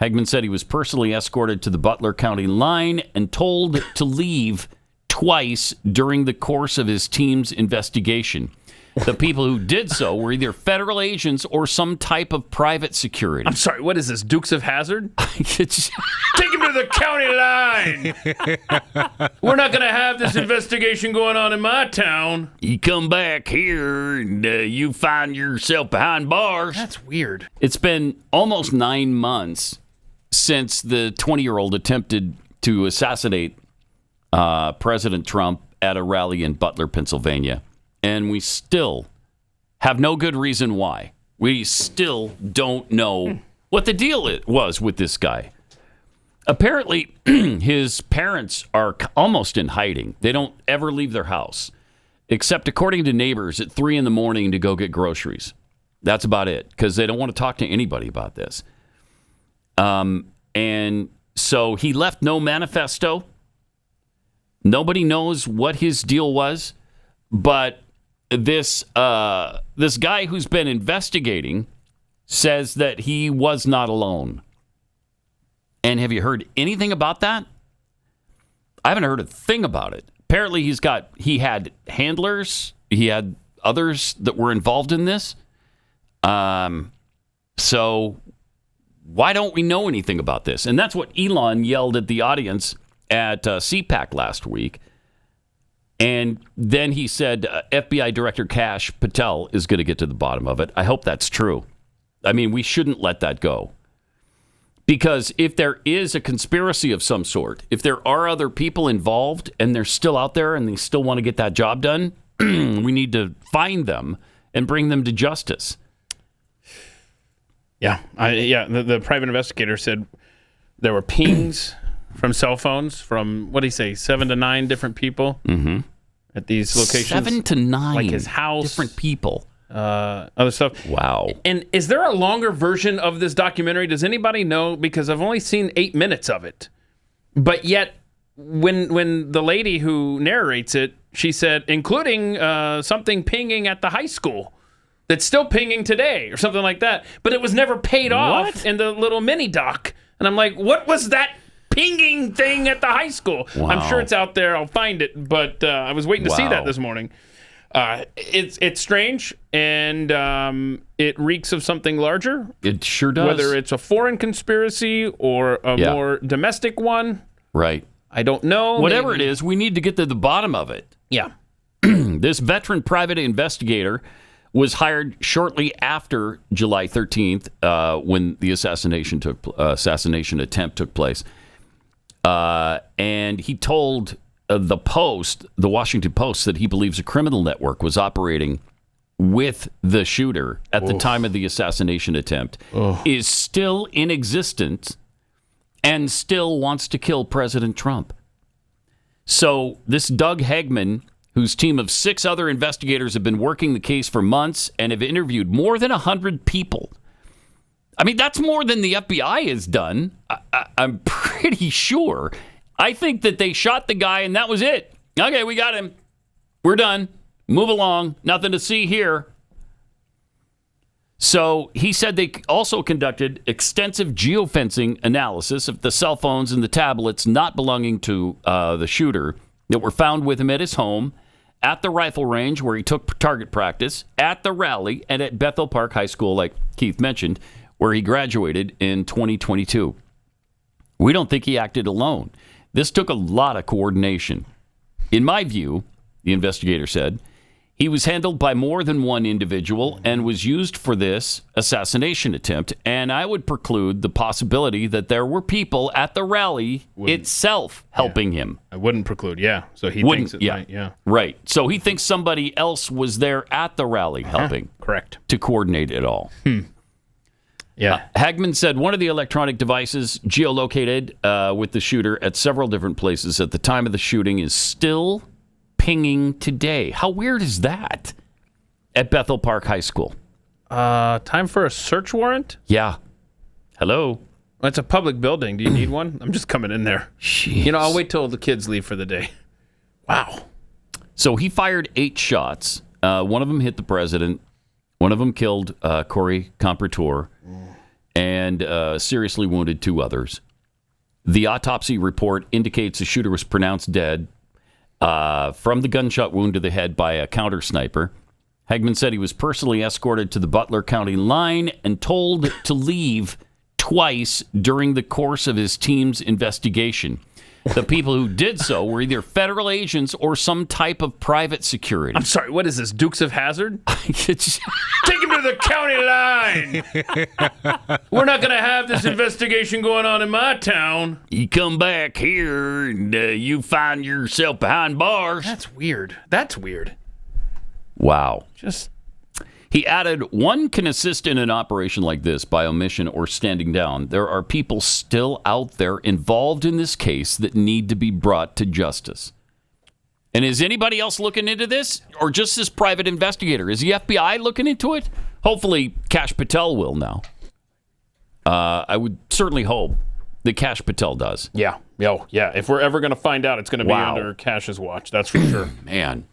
Hagmann said he was personally escorted to the Butler County line and told to leave twice during the course of his team's investigation. The people who did so were either federal agents or some type of private security. I'm sorry, what is this, Dukes of Hazzard? Take him to the county line. We're not going to have this investigation going on in my town. You come back here and you find yourself behind bars. That's weird. It's been almost 9 months since the 20-year-old attempted to assassinate President Trump at a rally in Butler, Pennsylvania. And we still have no good reason why. We still don't know what the deal was with this guy. Apparently, his parents are almost in hiding. They don't ever leave their house, except according to neighbors at 3 a.m. to go get groceries. That's about it, because they don't want to talk to anybody about this. And so he left no manifesto. Nobody knows what his deal was, but this guy who's been investigating says that he was not alone. And have you heard anything about that? I haven't heard a thing about it. Apparently he had handlers, he had others that were involved in this. So why don't we know anything about this? And that's what Elon yelled at the audience at CPAC last week. And then he said FBI Director Kash Patel is going to get to the bottom of it. I hope that's true. I mean, we shouldn't let that go. Because if there is a conspiracy of some sort, if there are other people involved and they're still out there and they still want to get that job done, we need to find them and bring them to justice. Yeah. The private investigator said there were pings from cell phones from, what did he say, 7 to 9 different people at these locations. 7 to 9. Like his house. Different people. Other stuff. Wow. And is there a longer version of this documentary? Does anybody know? Because I've only seen 8 minutes of it. But yet, when the lady who narrates it, she said, including something pinging at the high school that's still pinging today or something like that. But it was never paid off in the little mini doc. And I'm like, what was that pinging thing at the high school? Wow. I'm sure it's out there. I'll find it. But I was waiting to see that this morning. It's strange, and it reeks of something larger. It sure does. Whether it's a foreign conspiracy or a more domestic one. Right. I don't know. Whatever it is, we need to get to the bottom of it. Yeah. This veteran private investigator was hired shortly after July 13th when the assassination attempt took place. And he told the Washington Post, that he believes a criminal network was operating with the shooter at the time of the assassination attempt, is still in existence, and still wants to kill President Trump. So this Doug Hagmann, whose team of 6 other investigators have been working the case for months and have interviewed more than 100 people. I mean, that's more than the FBI has done. I'm pretty sure. I think that they shot the guy and that was it. Okay, we got him. We're done. Move along. Nothing to see here. So he said they also conducted extensive geofencing analysis of the cell phones and the tablets not belonging to the shooter that were found with him at his home, at the rifle range where he took target practice, at the rally, and at Bethel Park High School, like Keith mentioned, where he graduated in 2022. We don't think he acted alone. This took a lot of coordination. In my view, the investigator said, he was handled by more than one individual and was used for this assassination attempt, and I would preclude the possibility that there were people at the rally itself helping him. I wouldn't preclude, So he thinks it might, Right. So he thinks somebody else was there at the rally helping. Correct. To coordinate it all. Yeah. Hagmann said one of the electronic devices geolocated with the shooter at several different places at the time of the shooting is still pinging today. How weird is that? At Bethel Park High School. Time for a search warrant? Yeah. Hello? It's a public building. Do you need one? I'm just coming in there. Jeez. I'll wait till the kids leave for the day. Wow. So he fired 8 shots. One of them hit the president. One of them killed Corey Comprator. and seriously wounded 2 others. The autopsy report indicates the shooter was pronounced dead from the gunshot wound to the head by a counter sniper. Hagmann said he was personally escorted to the Butler County line and told to leave twice during the course of his team's investigation. The people who did so were either federal agents or some type of private security. I'm sorry, what is this, Dukes of Hazzard? Take him to the county line. We're not going to have this investigation going on in my town. You come back here and you find yourself behind bars. That's weird. Wow. Just... He added, one can assist in an operation like this by omission or standing down. There are people still out there involved in this case that need to be brought to justice. And is anybody else looking into this? Or just this private investigator? Is the FBI looking into it? Hopefully Kash Patel will now. I would certainly hope that Kash Patel does. Yeah. If we're ever going to find out, it's going to be under Kash's watch. That's for sure. Man.